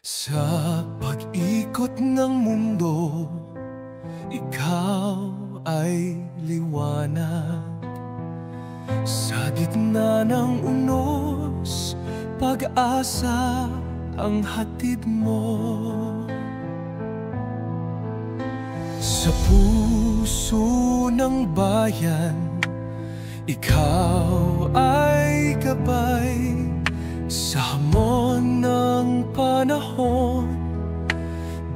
Sa pag-ikot ng mundo, ikaw ay liwanag. Sa gitna ng unos, pag-asa ang hatid mo. Sa puso ng bayan, ikaw ay gabay. Sa hamon ng panahon,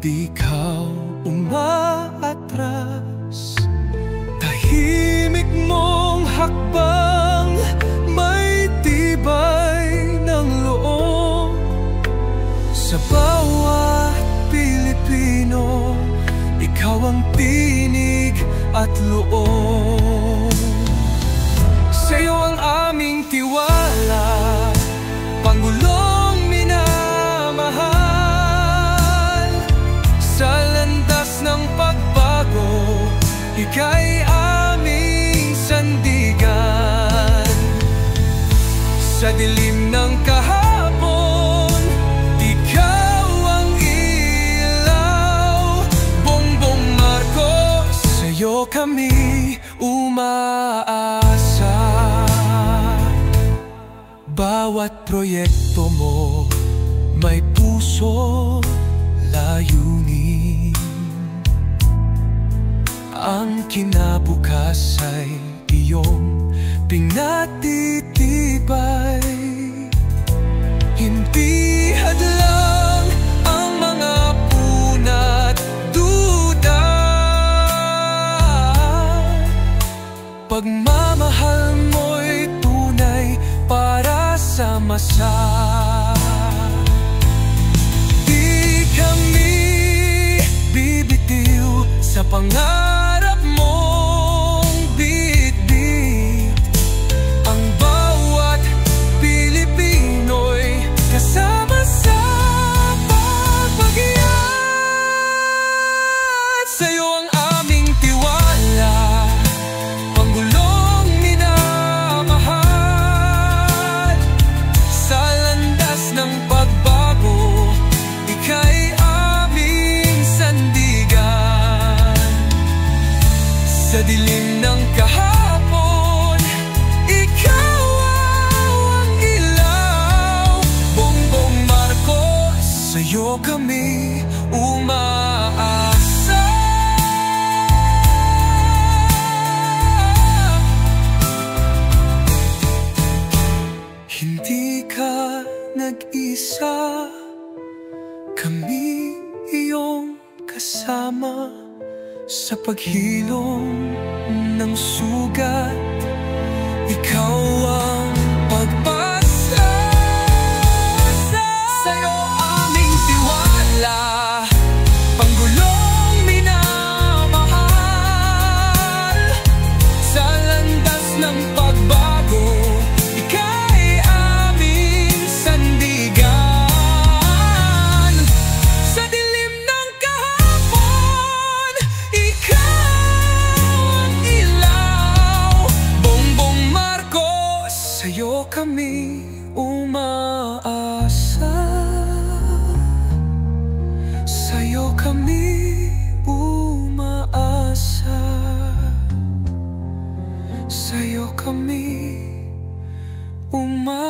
di ka umaatras. Tahimik mong hakbang, may tibay ng loob. Sa bawat Pilipino, ikaw ang tinig at loob. Sa'yo ang aming tiwala, Pangulong minamahal. Sa landas ng pagbago, ika'y aming sandigan. Sa dilim ng kahapon, ikaw ang ilaw. Bongbong Marcos, sa'yo kami umaasa. Bawat proyekto mo may puso, layunin. Ang kinabukas ay iyong pinatitibay. Hindi hadlang ang mga puna't duda. Pagmamahal mo'y tunay para sa masa. Di kami bibitiw sa pangarap mong bitbit. Ang bawat Pilipino'y kasama sa pagpagyan. Sa'yo ang aming tiwala, Pangulong minamahal. Sa landas ng pagbago, ika'y aming sandigan. Sa dilim ng kahapon, ikaw ang ilaw. Bongbong Marcos, sa'yo kami umaasa. Hindi ka nag-isa, kami iyong kasama. Sa paghilom ng sugat, ikaw ang pagpasa. Sa'yo aming tiwala, Pangulong minamahal. Sa landas ng pagbago, ika'y aming sandigan. Sa dilim ng kahapon, ikaw ang ilaw. Bongbong Marcos, sa'yo kami umaasa. Sa'yo kami umaasa. Sa'yo kami umaasa.